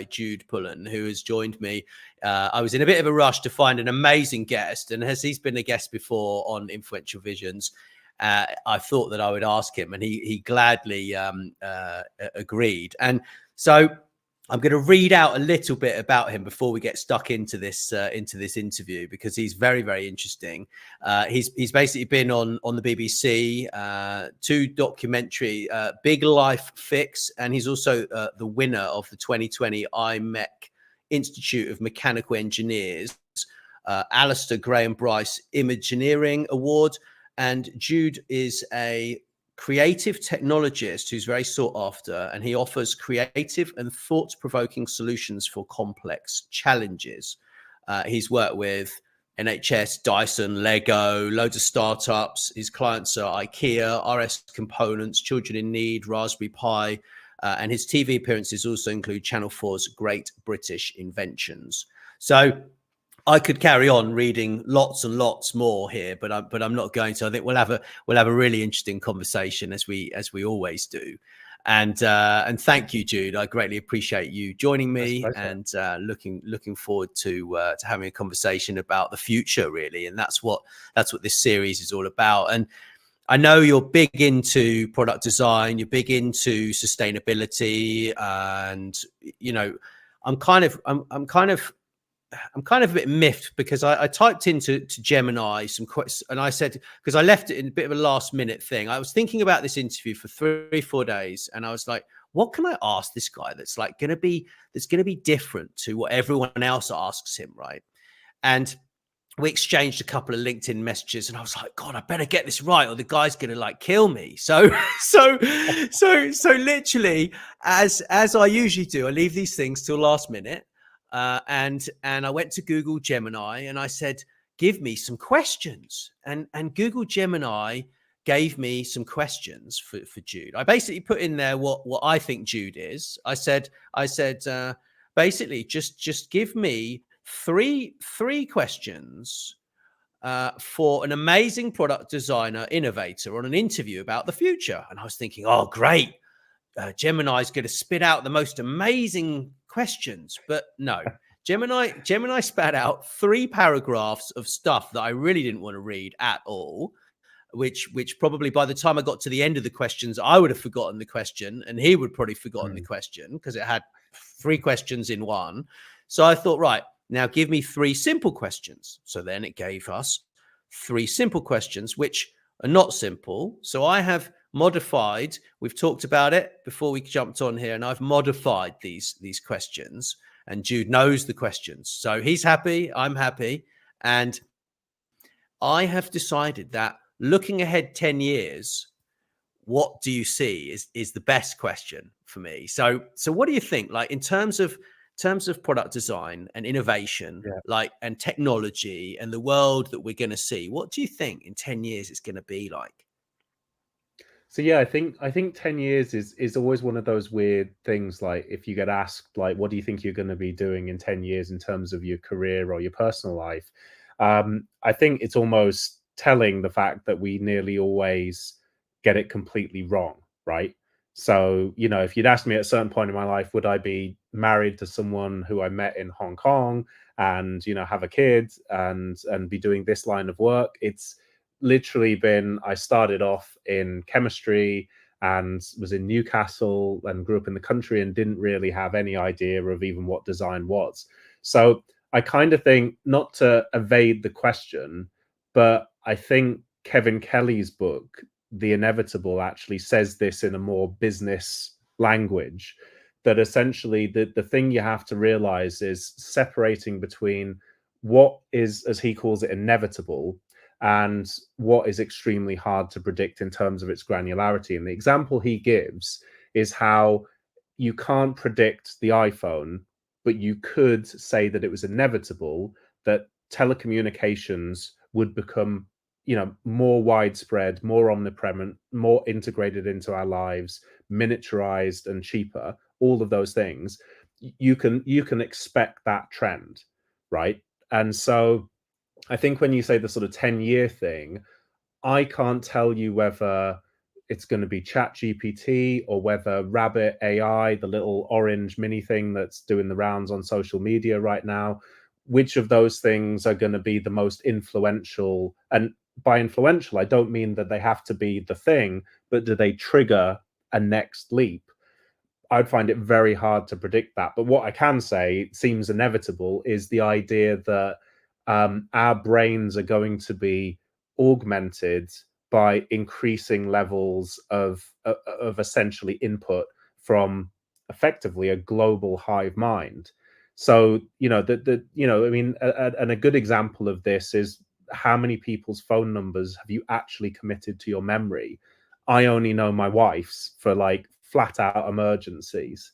Jude Pullen, who has joined me. I was in a bit of a rush to find an amazing guest, and as he's been a guest before on Influential Visions, I thought that I would ask him, and he gladly agreed. And so I'm going to read out a little bit about him before we get stuck into this interview, because he's very, very interesting. He's basically been on the BBC, 2 documentary, Big Life Fix, and he's also the winner of the 2020 IMechE Institute of Mechanical Engineers, Alastair Graham-Bryce Imagineering Award. And Jude is a creative technologist who's very sought after, and he offers creative and thought-provoking solutions for complex challenges. He's worked with NHS, Dyson, Lego, loads of startups. His clients are IKEA, RS Components, Children in Need, Raspberry Pi, and his TV appearances also include Channel 4's Great British Inventions. So I could carry on reading lots and lots more here, but I'm not going to. I think we'll have a really interesting conversation as we always do. And thank you, Jude. I greatly appreciate you joining me, and looking forward to having a conversation about the future, really. And that's what this series is all about. And I know you're big into product design, you're big into sustainability, and I'm kind of a bit miffed, because I typed into Gemini some questions, and I said, because I left it in a bit of a last minute thing. I was thinking about this interview for 3-4 days, and I was like, what can I ask this guy that's going to be different to what everyone else asks him, right? And we exchanged a couple of LinkedIn messages, and I was like, God, I better get this right, or the guy's going to kill me. So literally, as I usually do, I leave these things till last minute. And I went to Google Gemini, and I said, give me some questions. And Google Gemini gave me some questions for Jude. I basically put in there what I think Jude is. I said, basically just give me three questions for an amazing product designer, innovator on an interview about the future. And I was thinking, oh, great. Gemini is going to spit out the most amazing questions, but no. Gemini spat out 3 paragraphs of stuff that I really didn't want to read at all, which probably by the time I got to the end of the questions, I would have forgotten the question, and he would probably forgotten the question, because it had 3 questions in one. So I thought, right, now give me 3 simple questions. So then it gave us 3 simple questions, which are not simple. So I have modified, we've talked about it before we jumped on here, and I've modified these questions, and Jude knows the questions. So he's happy, I'm happy. And I have decided that looking ahead 10 years, what do you see is the best question for me. So what do you think, in terms of product design and innovation, and technology and the world that we're going to see, what do you think in 10 years it's going to be like? So yeah, I think 10 years is always one of those weird things. Like, if you get asked, what do you think you're going to be doing in 10 years in terms of your career or your personal life? I think it's almost telling, the fact that we nearly always get it completely wrong, right? So, if you'd asked me at a certain point in my life, would I be married to someone who I met in Hong Kong and, have a kid and be doing this line of work? It's literally been, I started off in chemistry and was in Newcastle and grew up in the country and didn't really have any idea of even what design was. So I kind of think, not to evade the question, but I think Kevin Kelly's book, The Inevitable, actually says this in a more business language, that essentially the thing you have to realize is separating between what is, as he calls it, inevitable, and what is extremely hard to predict in terms of its granularity. And the example he gives is how you can't predict the iPhone, but you could say that it was inevitable that telecommunications would become, more widespread, more omnipresent, more integrated into our lives, miniaturized and cheaper, all of those things. You can expect that trend, right? And so I think when you say the sort of 10-year thing, I can't tell you whether it's going to be ChatGPT or whether Rabbit AI, the little orange mini thing that's doing the rounds on social media right now, which of those things are going to be the most influential? And by influential, I don't mean that they have to be the thing, but do they trigger a next leap? I'd find it very hard to predict that. But what I can say seems inevitable is the idea that our brains are going to be augmented by increasing levels of essentially input from effectively a global hive mind. So I mean, and a good example of this is how many people's phone numbers have you actually committed to your memory? I only know my wife's for like flat out emergencies,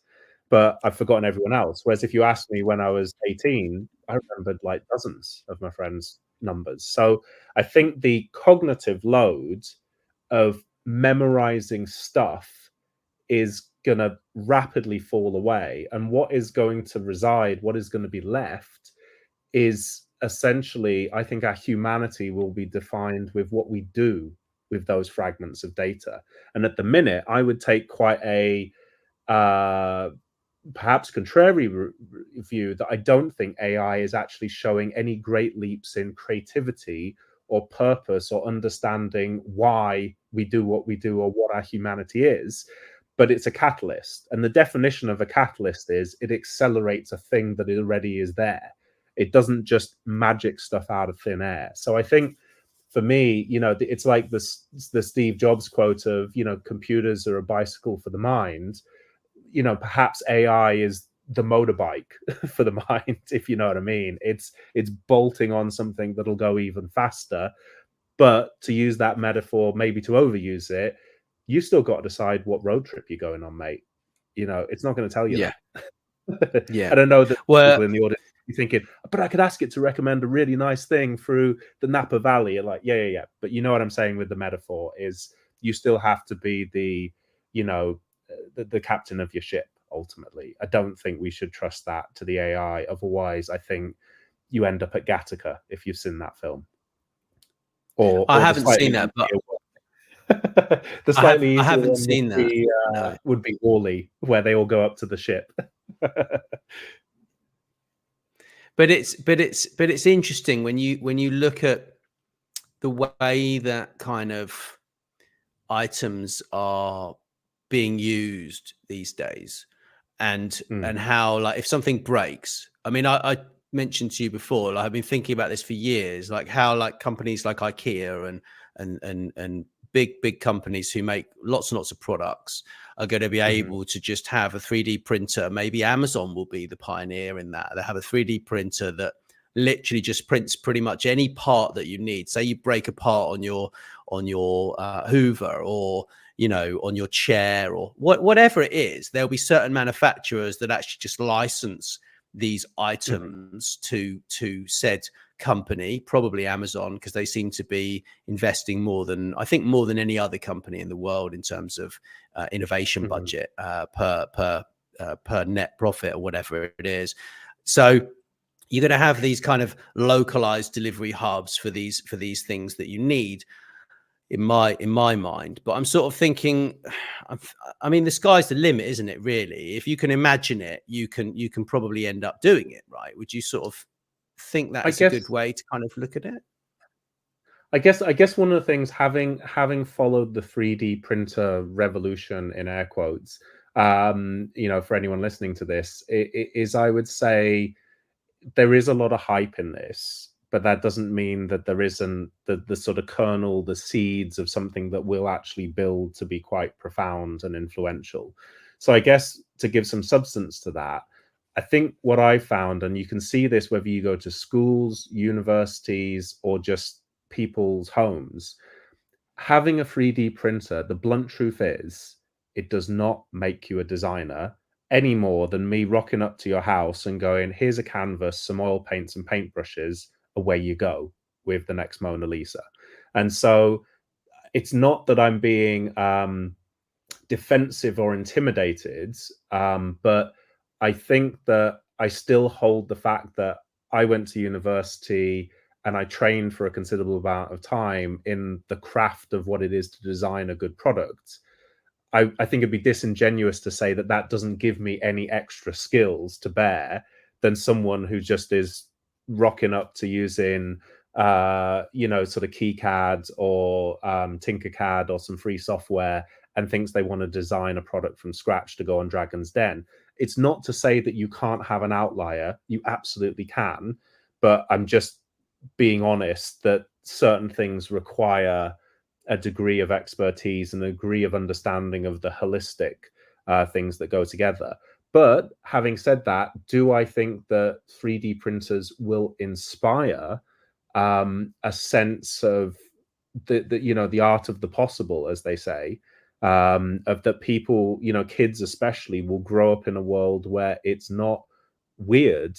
but I've forgotten everyone else. Whereas if you asked me when I was 18, I remembered like dozens of my friends' numbers. So I think the cognitive load of memorizing stuff is going to rapidly fall away. And what is going to reside, what is going to be left, is essentially, I think our humanity will be defined with what we do with those fragments of data. And at the minute, I would take quite a perhaps contrary view that I don't think AI is actually showing any great leaps in creativity or purpose or understanding why we do what we do or what our humanity is, but it's a catalyst. And the definition of a catalyst is it accelerates a thing that already is there. It doesn't just magic stuff out of thin air. So I think for me, it's like the Steve Jobs quote of, computers are a bicycle for the mind. Perhaps AI is the motorbike for the mind, if you know what I mean. It's bolting on something that'll go even faster. But to use that metaphor, maybe to overuse it, you still got to decide what road trip you're going on, mate. It's not going to tell you Yeah. that. Yeah. And I know that Well, people in the audience are thinking, but I could ask it to recommend a really nice thing through the Napa Valley. You're like, yeah. But you know what I'm saying with the metaphor is you still have to be the captain of your ship. Ultimately, I don't think we should trust that to the AI. Otherwise, I think you end up at Gattaca if you've seen that film. Or I the haven't seen that, but the slightly I easier haven't one seen that. No. would be Wall-E, where they all go up to the ship. But it's interesting when you look at the way that kind of items are being used these days, and how, like, if something breaks, I mean, I mentioned to you before, like, I've been thinking about this for years, like how like companies like IKEA and big companies who make lots and lots of products are going to be able to just have a 3D printer. Maybe Amazon will be the pioneer in that. They have a 3D printer that literally just prints pretty much any part that you need. Say you break a part on your Hoover, or on your chair, or whatever it is, there'll be certain manufacturers that actually just license these items to said company, probably Amazon, because they seem to be investing more than any other company in the world in terms of innovation budget per net profit, or whatever it is. So you're going to have these kind of localized delivery hubs for these things that you need, in my mind. But I'm sort of thinking, I mean, the sky's the limit, isn't it? Really, if you can imagine it, you can probably end up doing it, right? Would you sort of think that is a good way to kind of look at it? I guess one of the things, having followed the 3D printer revolution in air quotes, for anyone listening to this, is I would say there is a lot of hype in this, but that doesn't mean that there isn't the sort of kernel, the seeds of something that will actually build to be quite profound and influential. So I guess to give some substance to that, I think what I found, and you can see this whether you go to schools, universities, or just people's homes, having a 3D printer, the blunt truth is, it does not make you a designer any more than me rocking up to your house and going, here's a canvas, some oil paints and paintbrushes, away you go with the next Mona Lisa. And so it's not that I'm being defensive or intimidated, but I think that I still hold the fact that I went to university and I trained for a considerable amount of time in the craft of what it is to design a good product, I think it'd be disingenuous to say that that doesn't give me any extra skills to bear than someone who just is rocking up to using, sort of KiCad or Tinkercad or some free software and thinks they want to design a product from scratch to go on Dragon's Den. It's not to say that you can't have an outlier. You absolutely can. But I'm just being honest that certain things require a degree of expertise and a degree of understanding of the holistic things that go together. But having said that, do I think that 3D printers will inspire a sense of the art of the possible, as they say, of that people, kids especially, will grow up in a world where it's not weird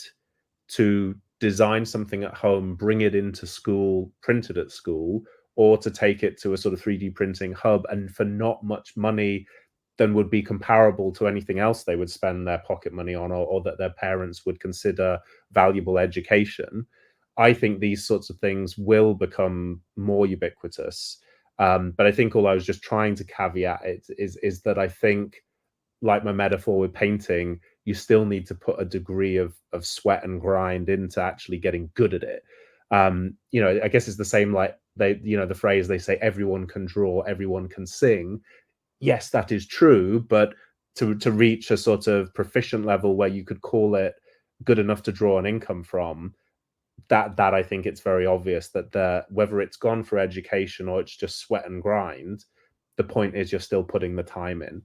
to design something at home, bring it into school, print it at school, or to take it to a sort of 3D printing hub, and for not much money than would be comparable to anything else they would spend their pocket money on, or that their parents would consider valuable education. I think these sorts of things will become more ubiquitous. But I think all I was just trying to caveat it is that I think, like my metaphor with painting, you still need to put a degree of sweat and grind into actually getting good at it. I guess it's the same like the phrase they say, everyone can draw, everyone can sing. Yes, that is true, but to reach a sort of proficient level where you could call it good enough to draw an income from, that I think it's very obvious that whether it's gone for education or it's just sweat and grind, the point is you're still putting the time in.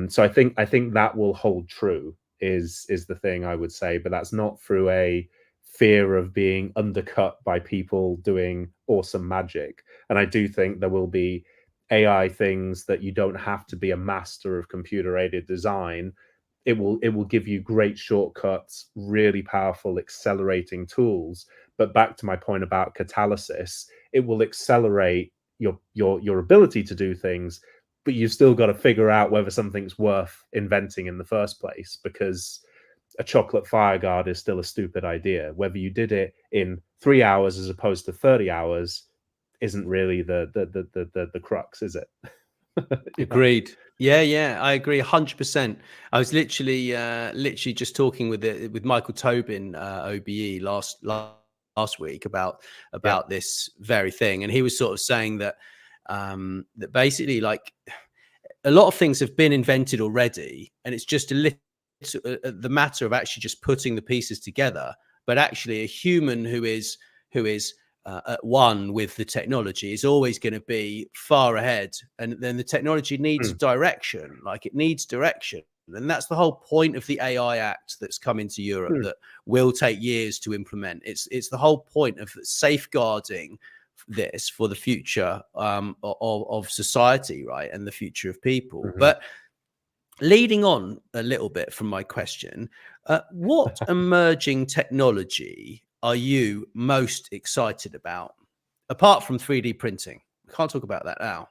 So I think that will hold true is the thing I would say, but that's not through a fear of being undercut by people doing awesome magic. And I do think there will be AI things that you don't have to be a master of computer aided design. It will give you great shortcuts, really powerful accelerating tools. But back to my point about catalysis, it will accelerate your ability to do things, but you've still got to figure out whether something's worth inventing in the first place, because a chocolate fire guard is still a stupid idea. Whether you did it in 3 hours as opposed to 30 hours isn't really the crux, is it? Agreed. Yeah, I agree 100%. I was literally just talking with Michael Tobin, OBE, last week about this very thing, and he was sort of saying that that basically, like, a lot of things have been invented already, and it's just the matter of actually just putting the pieces together. But actually, a human who is at one with the technology is always going to be far ahead, and then the technology needs direction. Like, it needs direction, and that's the whole point of the AI Act that's come into Europe that will take years to implement. It's the whole point of safeguarding this for the future of society, right, and the future of people. But leading on a little bit from my question, what emerging technology are you most excited about, apart from 3D printing? We can't talk about that now.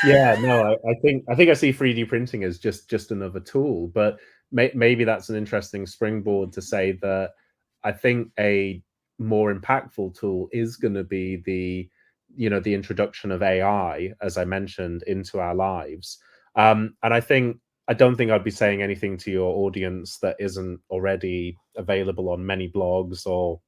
Yeah, no, I think I see 3D printing as just another tool, but maybe that's an interesting springboard to say that I think a more impactful tool is going to be the introduction of AI, as I mentioned, into our lives. And I don't think I'd be saying anything to your audience that isn't already available on many blogs or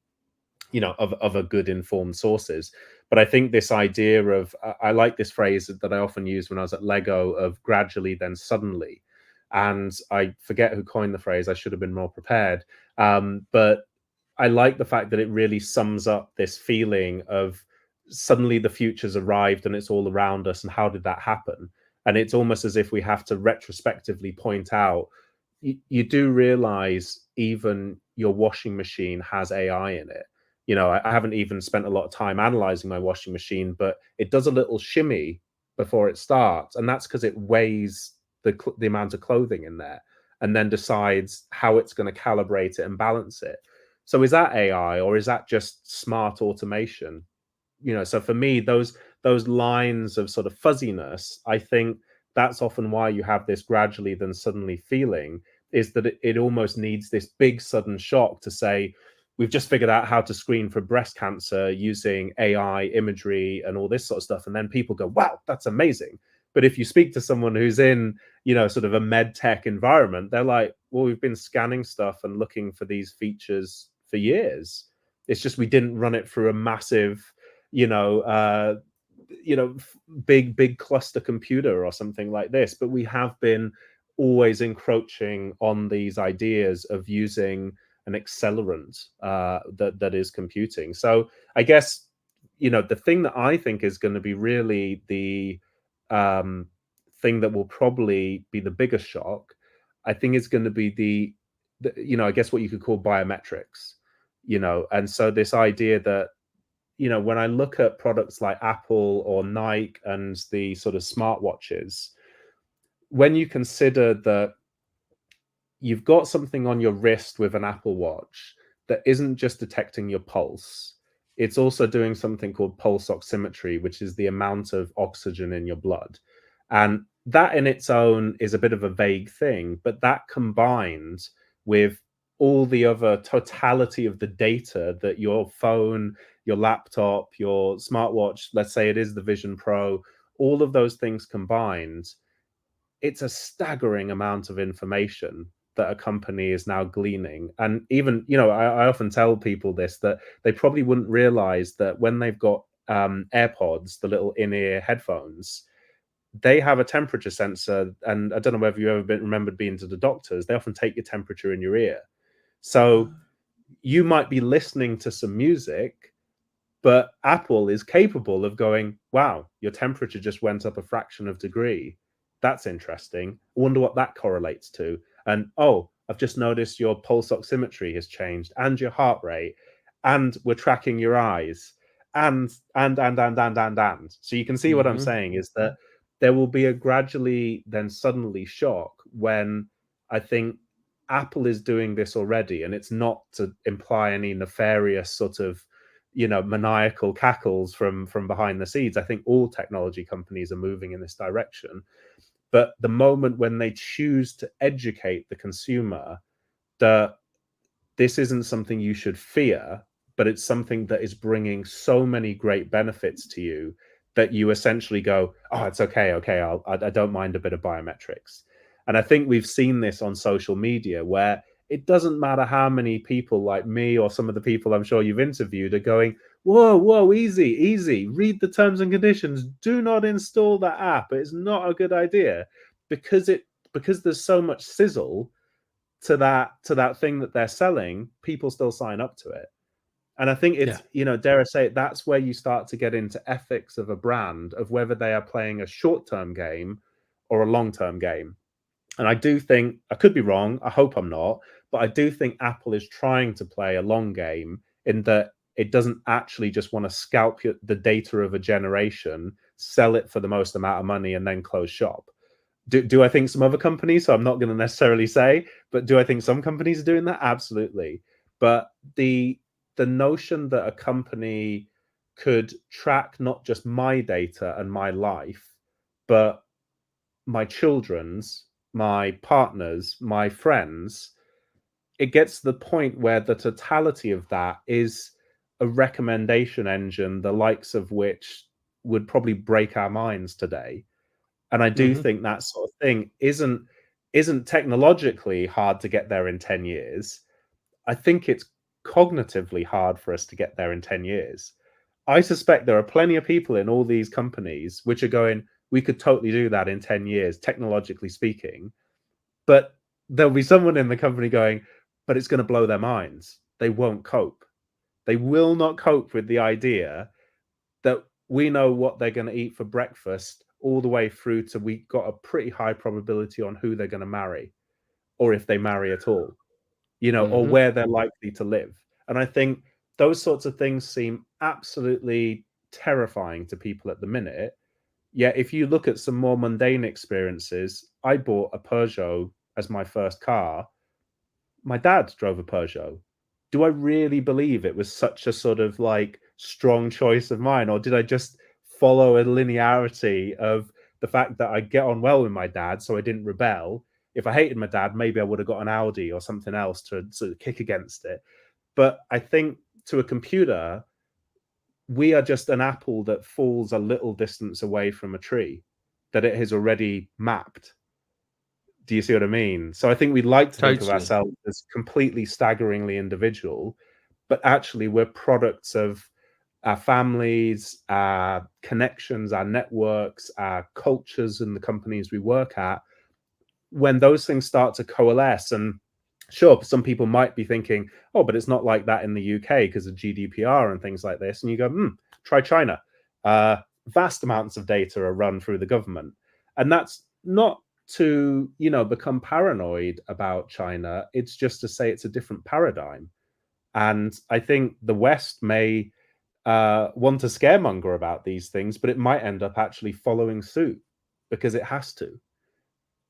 of other good informed sources. But I think this idea of I like this phrase that I often used when I was at Lego, of gradually then suddenly. And I forget who coined the phrase. I should have been more prepared. But I like the fact that it really sums up this feeling of suddenly the future's arrived and it's all around us. And how did that happen? And it's almost as if we have to retrospectively point out, you do realize even your washing machine has AI in it. I haven't even spent a lot of time analyzing my washing machine, but it does a little shimmy before it starts. And that's because it weighs the amount of clothing in there and then decides how it's going to calibrate it and balance it. So is that AI, or is that just smart automation? So for me, those lines of sort of fuzziness, I think that's often why you have this gradually then suddenly feeling, is that it almost needs this big sudden shock to say, we've just figured out how to screen for breast cancer using AI imagery and all this sort of stuff. And then people go, wow, that's amazing. But if you speak to someone who's in, sort of a med tech environment, they're like, well, we've been scanning stuff and looking for these features for years. It's just we didn't run it through a massive, big cluster computer or something like this. But we have been always encroaching on these ideas of using an accelerant that is computing. So I guess the thing that I think is going to be really the thing that will probably be the biggest shock, I think is going to be the I guess what you could call biometrics. And so this idea that when I look at products like Apple or Nike and the sort of smartwatches, when you consider that you've got something on your wrist with an Apple Watch that isn't just detecting your pulse, it's also doing something called pulse oximetry, which is the amount of oxygen in your blood. And that in its own is a bit of a vague thing, but that combined with all the other totality of the data that your phone, your laptop, your smartwatch, let's say it is the Vision Pro, all of those things combined, it's a staggering amount of information that a company is now gleaning. And even, I often tell people this, that they probably wouldn't realize that when they've got AirPods, the little in-ear headphones, they have a temperature sensor. And I don't know whether you ever remembered being to the doctors, they often take your temperature in your ear. So you might be listening to some music, but Apple is capable of going, wow, your temperature just went up a fraction of a degree. That's interesting. I wonder what that correlates to. And oh, I've just noticed your pulse oximetry has changed and your heart rate, and we're tracking your eyes, and. So you can see what I'm saying is that there will be a gradually then suddenly shock when I think Apple is doing this already, and it's not to imply any nefarious sort of maniacal cackles from behind the scenes. I think all technology companies are moving in this direction. But the moment when they choose to educate the consumer that this isn't something you should fear, but it's something that is bringing so many great benefits to you that you essentially go, oh, it's okay. I don't mind a bit of biometrics. And I think we've seen this on social media where it doesn't matter how many people like me or some of the people I'm sure you've interviewed are going, whoa, easy. Read the terms and conditions. Do not install that app. It's not a good idea, because there's so much sizzle to that thing that they're selling. People still sign up to it. And I think it's, dare I say it, that's where you start to get into ethics of a brand, of whether they are playing a short-term game or a long-term game. And I do think, I could be wrong, I hope I'm not, but I do think Apple is trying to play a long game in that it doesn't actually just want to scalp the data of a generation, sell it for the most amount of money, and then close shop. Do I think some other companies, so I'm not going to necessarily say, but do I think some companies are doing that? Absolutely. But the notion that a company could track not just my data and my life, but my children's, my partner's, my friends', it gets to the point where the totality of that is a recommendation engine, the likes of which would probably break our minds today. And I do think that sort of thing isn't technologically hard to get there in 10 years. I think it's cognitively hard for us to get there in 10 years. I suspect there are plenty of people in all these companies which are going, we could totally do that in 10 years, technologically speaking. But there'll be someone in the company going, but it's going to blow their minds. They won't cope. They will not cope with the idea that we know what they're going to eat for breakfast all the way through to we got a pretty high probability on who they're going to marry, or if they marry at all, or where they're likely to live. And I think those sorts of things seem absolutely terrifying to people at the minute. Yet if you look at some more mundane experiences, I bought a Peugeot as my first car. My dad drove a Peugeot. Do I really believe it was such a sort of like strong choice of mine? Or did I just follow a linearity of the fact that I get on well with my dad, so I didn't rebel? If I hated my dad, maybe I would have got an Audi or something else to sort of kick against it. But I think to a computer, we are just an apple that falls a little distance away from a tree that it has already mapped. Do you see what I mean? So I think we like to think of Totally. ourselves as completely staggeringly individual, but actually we're products of our families, our connections, our networks, our cultures, and the companies we work at. When those things start to coalesce, and sure, some people might be thinking, oh, but it's not like that in the UK because of GDPR and things like this. And you go, try China. Vast amounts of data are run through the government. And that's not to, become paranoid about China. It's just to say it's a different paradigm. And I think the West may want to scaremonger about these things, but it might end up actually following suit because it has to,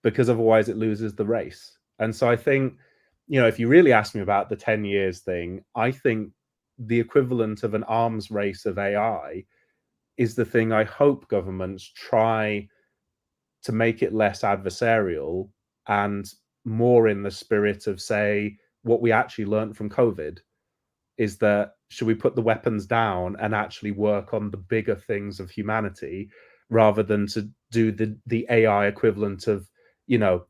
because otherwise it loses the race. And so I think, if you really ask me about the 10 years thing, I think the equivalent of an arms race of AI is the thing I hope governments try to make it less adversarial and more in the spirit of, say, what we actually learned from COVID is that should we put the weapons down and actually work on the bigger things of humanity rather than to do the AI equivalent of,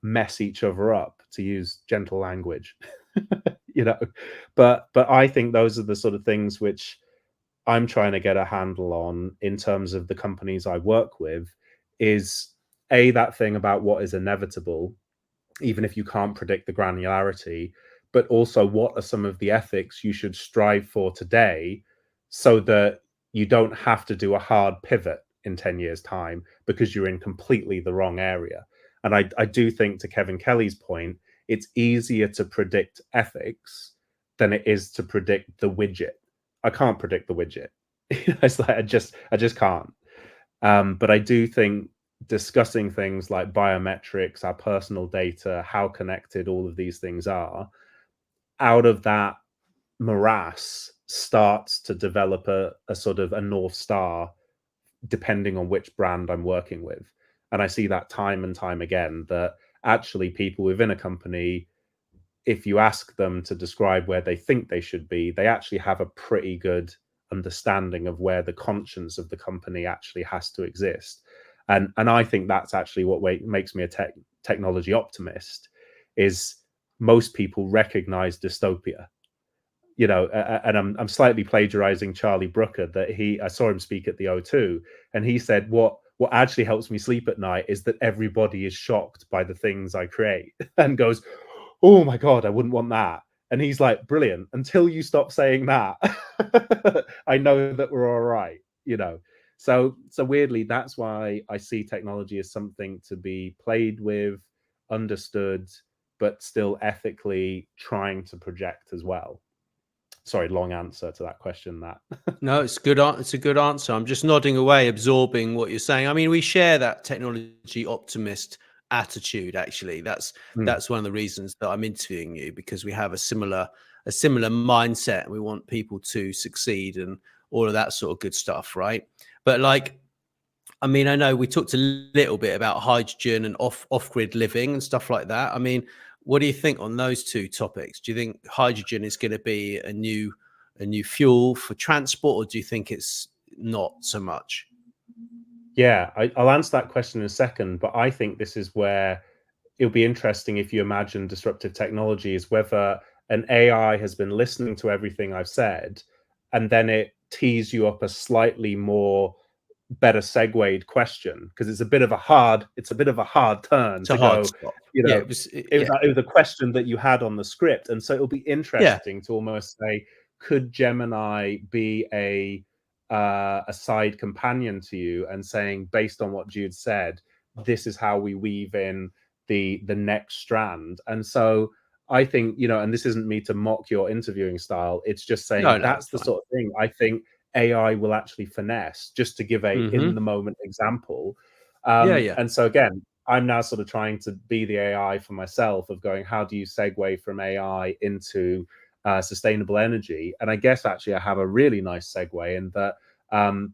mess each other up, to use gentle language. But I think those are the sort of things which I'm trying to get a handle on in terms of the companies I work with, is that thing about what is inevitable, even if you can't predict the granularity, but also what are some of the ethics you should strive for today so that you don't have to do a hard pivot in 10 years' time because you're in completely the wrong area. And I do think, to Kevin Kelly's point, it's easier to predict ethics than it is to predict the widget. I can't predict the widget. It's like I just can't. But I do think discussing things like biometrics, our personal data, how connected all of these things are, out of that morass starts to develop a sort of a North Star, depending on which brand I'm working with. And I see that time and time again, that actually people within a company, if you ask them to describe where they think they should be, they actually have a pretty good understanding of where the conscience of the company actually has to exist. And I think that's actually what makes me a technology optimist, is most people recognize dystopia. And I'm slightly plagiarizing Charlie Brooker, that I saw him speak at the O2, and he said, what actually helps me sleep at night is that everybody is shocked by the things I create and goes, oh my God, I wouldn't want that. And he's like, brilliant. Until you stop saying that, I know that we're all right, So weirdly, that's why I see technology as something to be played with, understood, but still ethically trying to project as well. Sorry, long answer to that question. No, it's good. It's a good answer. I'm just nodding away, absorbing what you're saying. I mean, we share that technology optimist attitude. Actually, that's one of the reasons that I'm interviewing you, because we have a similar mindset. We want people to succeed and all of that sort of good stuff, right? But I mean, I know we talked a little bit about hydrogen and off-grid living and stuff like that. I mean, what do you think on those two topics? Do you think hydrogen is going to be a new fuel for transport, or do you think it's not so much? Yeah, I'll answer that question in a second, but I think this is where it'll be interesting, if you imagine disruptive technology, is whether an AI has been listening to everything I've said, and then it tees you up a slightly more better segued question, because it's a bit of a hard turn It's a to hard go, stop. Yeah, it was a question that you had on the script. And so it'll be interesting to almost say, could Gemini be a side companion to you, and saying, based on what Jude said, this is how we weave in the next strand. And so I think, and this isn't me to mock your interviewing style, it's just saying that's the sort of thing I think AI will actually finesse, just to give a in the moment example. And so again, I'm now sort of trying to be the AI for myself, of going, how do you segue from AI into sustainable energy? And I guess actually I have a really nice segue in that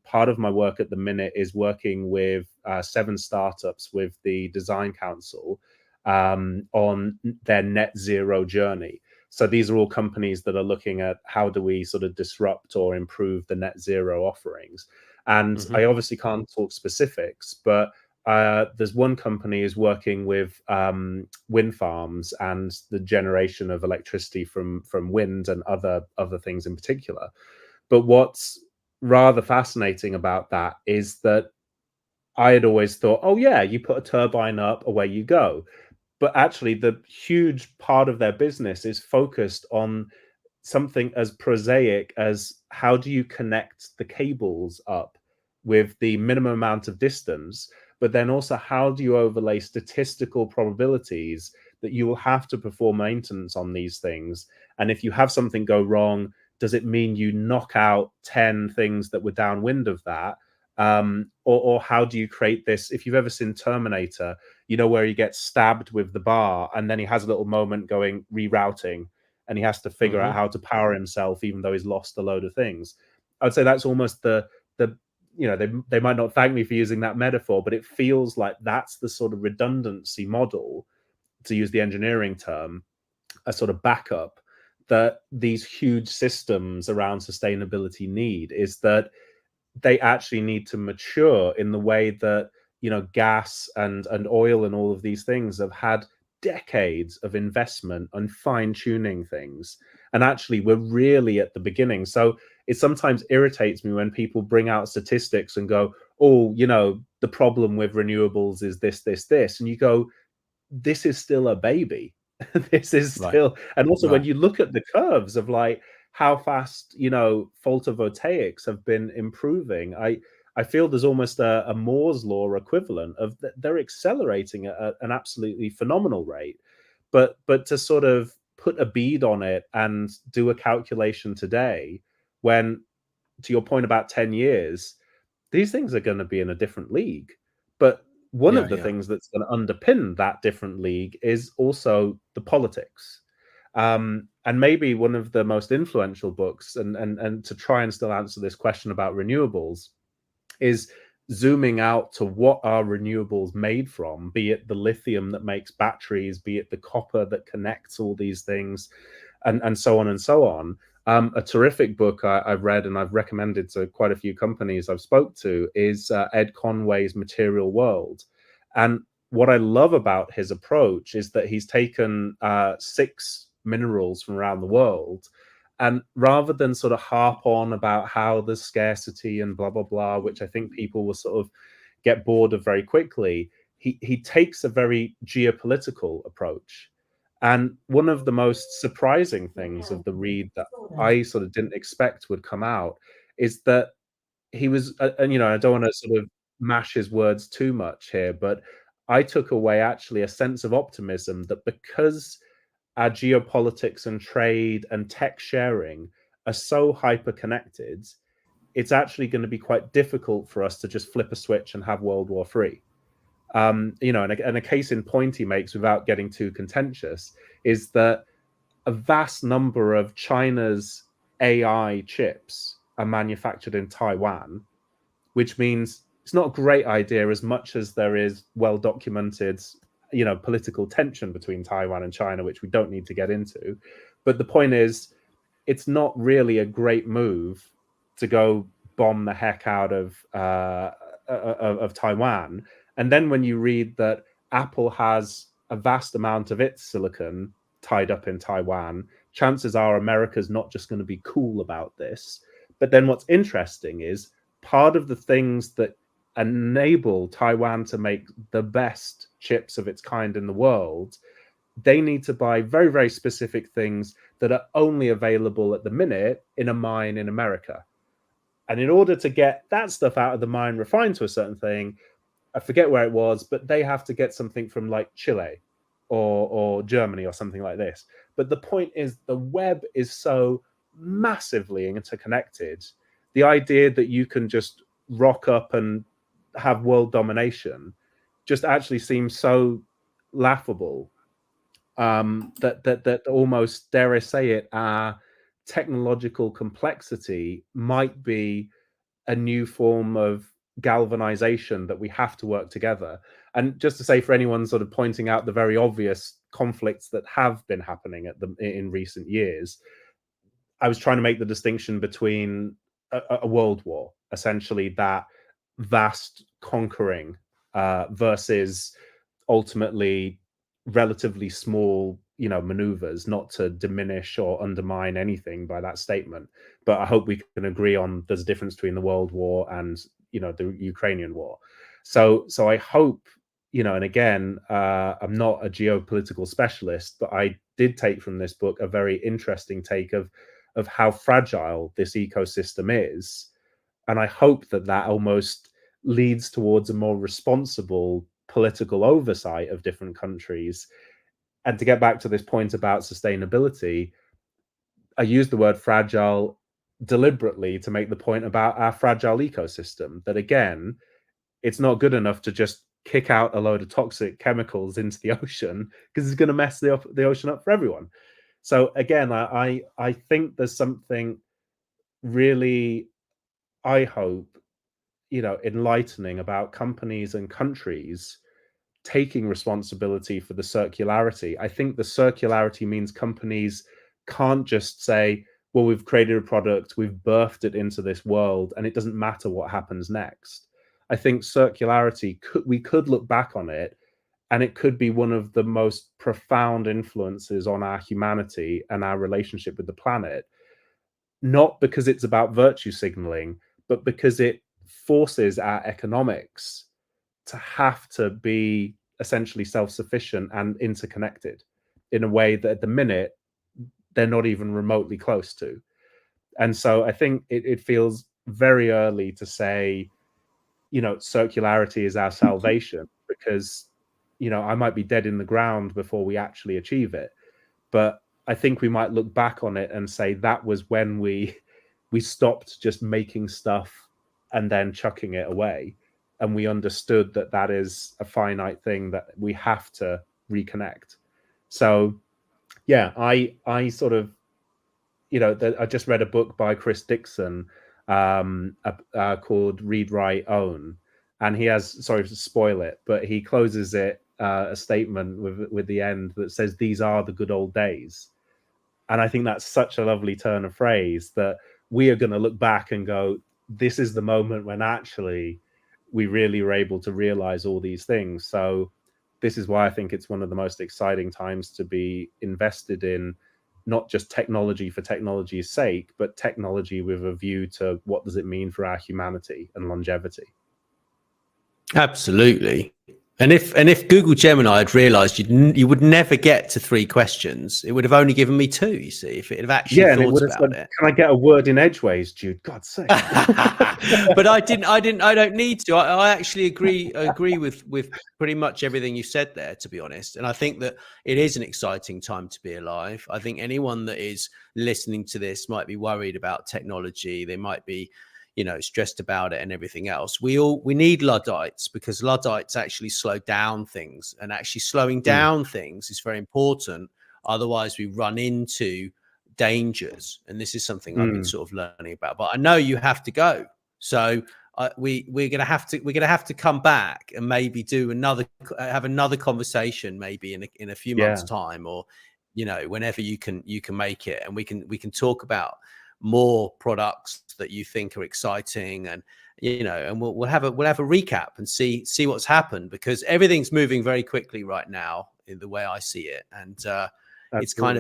part of my work at the minute is working with 7 startups with the Design Council on their net zero journey. So these are all companies that are looking at how do we sort of disrupt or improve the net zero offerings. And Mm-hmm. I obviously can't talk specifics, but there's one company is working with wind farms and the generation of electricity from wind and other things in particular. But what's rather fascinating about that is that I had always thought, oh yeah, you put a turbine up, away you go. But actually, the huge part of their business is focused on something as prosaic as how do you connect the cables up with the minimum amount of distance, but then also how do you overlay statistical probabilities that you will have to perform maintenance on these things. And if you have something go wrong, does it mean you knock out 10 things that were downwind of that? Or how do you create this? If you've ever seen Terminator, you know, where he gets stabbed with the bar and then he has a little moment going rerouting and he has to figure Mm-hmm. out how to power himself even though he's lost a load of things. I'd say that's almost the you know, they might not thank me for using that metaphor, but it feels like that's the sort of redundancy model, to use the engineering term, a sort of backup that these huge systems around sustainability need, is that they actually need to mature in the way that, you know, gas and oil and all of these things have had decades of investment and fine tuning things. And actually, we're really at the beginning. So it sometimes irritates me when people bring out statistics and go, oh, you know, the problem with renewables is this. And you go, this is still a baby. This is Right. still, and also when Right. you look at the curves of like how fast, you know, photovoltaics have been improving, I feel there's almost a Moore's law equivalent of they're accelerating at an absolutely phenomenal rate. But to sort of put a bead on it and do a calculation today, when, to your point about 10 years, these things are going to be in a different league. But one Yeah. of the Yeah. things that's going to underpin that different league is also the politics. And maybe one of the most influential books, and to try and still answer this question about renewables, is zooming out to what are renewables made from, be it the lithium that makes batteries, be it the copper that connects all these things, and so on and so on. A terrific book I've read and I've recommended to quite a few companies I've spoke to is Ed Conway's Material World. And what I love about his approach is that he's taken 6 minerals from around the world, and rather than sort of harp on about how there's scarcity and blah blah blah, which I think people will sort of get bored of very quickly, he takes a very geopolitical approach. And one of the most surprising things of the read that I sort of didn't expect would come out is that he was, and you know, I don't want to sort of mash his words too much here, but I took away actually a sense of optimism that because our geopolitics and trade and tech sharing are so hyper connected, it's actually going to be quite difficult for us to just flip a switch and have World War III. You know, and a case in point he makes, without getting too contentious, is that a vast number of China's AI chips are manufactured in Taiwan, which means it's not a great idea as much as there is well documented, you know, political tension between Taiwan and China, which we don't need to get into. But the point is, it's not really a great move to go bomb the heck out of Taiwan. And then when you read that Apple has a vast amount of its silicon tied up in Taiwan, chances are America's not just going to be cool about this. But then what's interesting is part of the things that enable Taiwan to make the best chips of its kind in the world, they need to buy very, very specific things that are only available at the minute in a mine in America. And in order to get that stuff out of the mine refined to a certain thing, I forget where it was, but they have to get something from like Chile or Germany or something like this. But the point is, the web is so massively interconnected. The idea that you can just rock up and have world domination just actually seems so laughable, that almost, dare I say it, our technological complexity might be a new form of galvanization that we have to work together. And just to say, for anyone sort of pointing out the very obvious conflicts that have been happening in recent years, I was trying to make the distinction between a world war, essentially that vast conquering, versus ultimately relatively small, maneuvers, not to diminish or undermine anything by that statement. But I hope we can agree on there's a difference between the World War and, the Ukrainian war. So I hope, and again, I'm not a geopolitical specialist, but I did take from this book a very interesting take of how fragile this ecosystem is. And I hope that almost leads towards a more responsible political oversight of different countries. And to get back to this point about sustainability, I use the word fragile deliberately to make the point about our fragile ecosystem, that again, it's not good enough to just kick out a load of toxic chemicals into the ocean, because it's going to mess the ocean up for everyone. So again, I think there's something really, I hope, enlightening about companies and countries taking responsibility for the circularity. I think the circularity means companies can't just say, well, we've created a product, we've birthed it into this world, and it doesn't matter what happens next. I think circularity, we could look back on it, and it could be one of the most profound influences on our humanity and our relationship with the planet, not because it's about virtue signaling, but because it forces our economics to have to be essentially self-sufficient and interconnected in a way that at the minute they're not even remotely close to. And so I think it feels very early to say, circularity is our salvation, because, I might be dead in the ground before we actually achieve it. But I think we might look back on it and say that was when we stopped just making stuff and then chucking it away, and we understood that is a finite thing that we have to reconnect. So yeah, I sort of, I just read a book by Chris Dixon, called Read, Write, Own, and he has, sorry to spoil it, but he closes it, a statement with the end that says, "These are the good old days." And I think that's such a lovely turn of phrase, that we are going to look back and go, this is the moment when actually we really were able to realize all these things. So this is why I think it's one of the most exciting times to be invested in, not just technology for technology's sake, but technology with a view to what does it mean for our humanity and longevity. Absolutely. And if Google Gemini had realized you would never get to 3 questions, it would have only given me 2, you see, if it had actually thought about it. Can I get a word in edgeways, Jude? God's sake. But I don't need to. I actually agree with pretty much everything you said there, to be honest. And I think that it is an exciting time to be alive. I think anyone that is listening to this might be worried about technology. They might be, stressed about it and everything else. We need Luddites, because Luddites actually slow down things, and actually slowing down things is very important. Otherwise we run into dangers. And this is something I've been sort of learning about, but I know you have to go. So we're going to have to come back and maybe have another conversation, maybe in a few months time, or, whenever you can make it. And we can talk about more products that you think are exciting, and and we'll have a recap and see what's happened, because everything's moving very quickly right now in the way I see it. And it's kind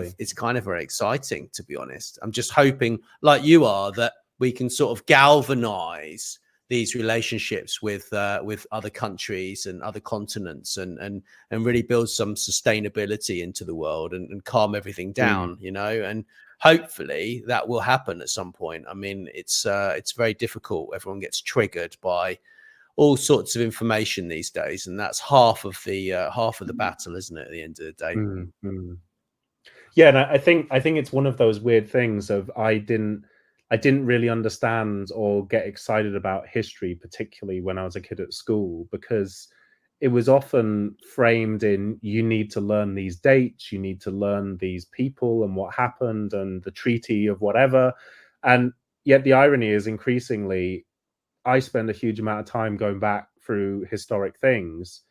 of very exciting, to be honest. I'm just hoping, like you are, that we can sort of galvanize these relationships with other countries and other continents, and really build some sustainability into the world, and calm everything down, and hopefully that will happen at some point. I mean, it's very difficult. Everyone gets triggered by all sorts of information these days, and that's half of the battle, isn't it, at the end of the day? Yeah, and I think it's one of those weird things of I didn't really understand or get excited about history, particularly when I was a kid at school, because it was often framed in, you need to learn these dates, you need to learn these people and what happened and the treaty of whatever. And yet the irony is, increasingly I spend a huge amount of time going back through historic things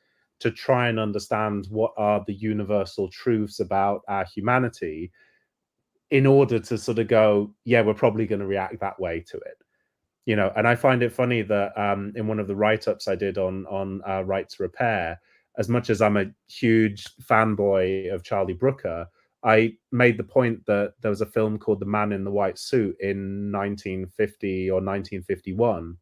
to try and understand what are the universal truths about our humanity, in order to sort of go, yeah, we're probably going to react that way to it. You know, and I find it funny that in one of the write-ups I did on Right to Repair, as much as I'm a huge fanboy of Charlie Brooker, I made the point that there was a film called The Man in the White Suit in 1950 or 1951,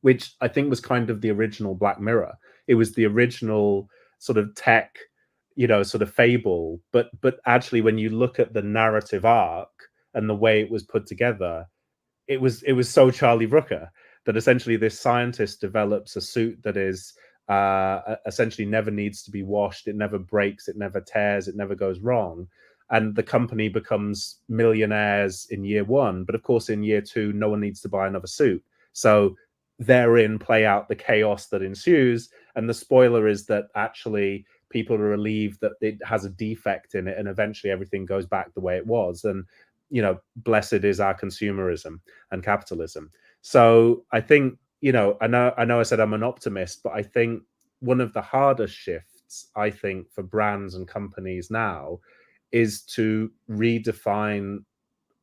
which I think was kind of the original Black Mirror. It was the original sort of tech, you know, sort of fable. But actually, when you look at the narrative arc and the way it was put together, it was so Charlie Brooker that essentially this scientist develops a suit that is essentially never needs to be washed. It never breaks. It never tears. It never goes wrong. And the company becomes millionaires in year one. But of course, in year two, no one needs to buy another suit. So therein play out the chaos that ensues. And the spoiler is that actually people are relieved that it has a defect in it, and eventually everything goes back the way it was. And, you know, blessed is our consumerism and capitalism. So I think, you know I said I'm an optimist, but I think one of the hardest shifts, I think, for brands and companies now is to redefine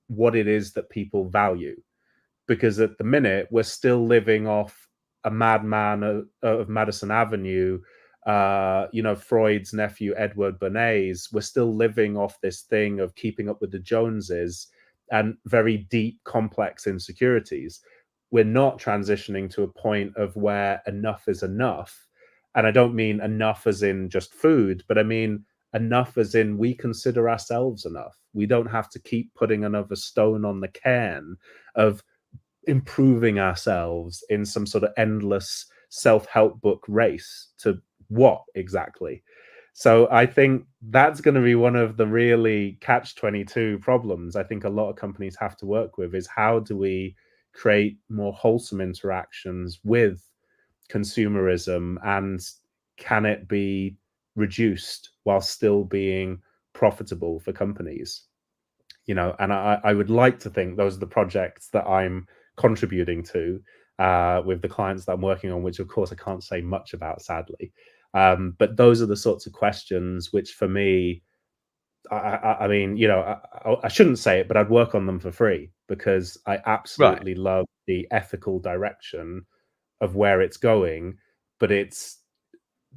what it is that people value. Because at the minute, we're still living off a madman of Madison Avenue, you know, Freud's nephew, Edward Bernays. We're still living off this thing of keeping up with the Joneses and very deep, complex insecurities. We're not transitioning to a point of where enough is enough. And I don't mean enough as in just food, but I mean enough as in we consider ourselves enough. We don't have to keep putting another stone on the cairn of improving ourselves in some sort of endless self-help book race to what exactly. So I think that's going to be one of the really catch-22 problems I think a lot of companies have to work with, is how do we create more wholesome interactions with consumerism, and can it be reduced while still being profitable for companies? You know, and I would like to think those are the projects that I'm contributing to with the clients that I'm working on, which of course I can't say much about, sadly. But those are the sorts of questions which, for me, I mean, you know, I shouldn't say it, but I'd work on them for free, because I absolutely love the ethical direction of where it's going, but it's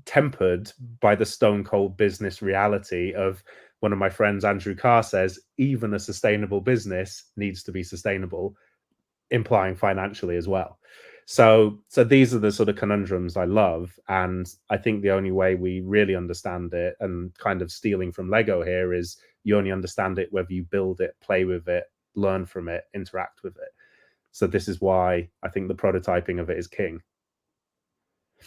tempered by the stone cold business reality of, one of my friends, Andrew Carr, says even a sustainable business needs to be sustainable, implying financially as well. So these are the sort of conundrums I love. And I think the only way we really understand it, and kind of stealing from Lego here, is you only understand it whether you build it, play with it, learn from it, interact with it. So this is why I think the prototyping of it is king.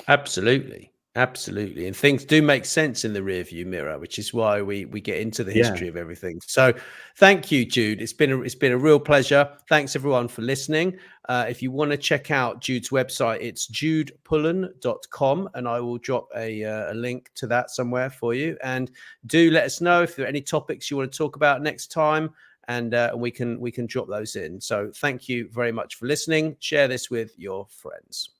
Absolutely. Absolutely. And things do make sense in the rear view mirror, which is why we get into the history of everything. So thank you, Jude. It's been a real pleasure. Thanks everyone for listening. If you want to check out Jude's website, it's judepullen.com, and I will drop a link to that somewhere for you. And do let us know if there are any topics you want to talk about next time, and we can drop those in. So thank you very much for listening. Share this with your friends.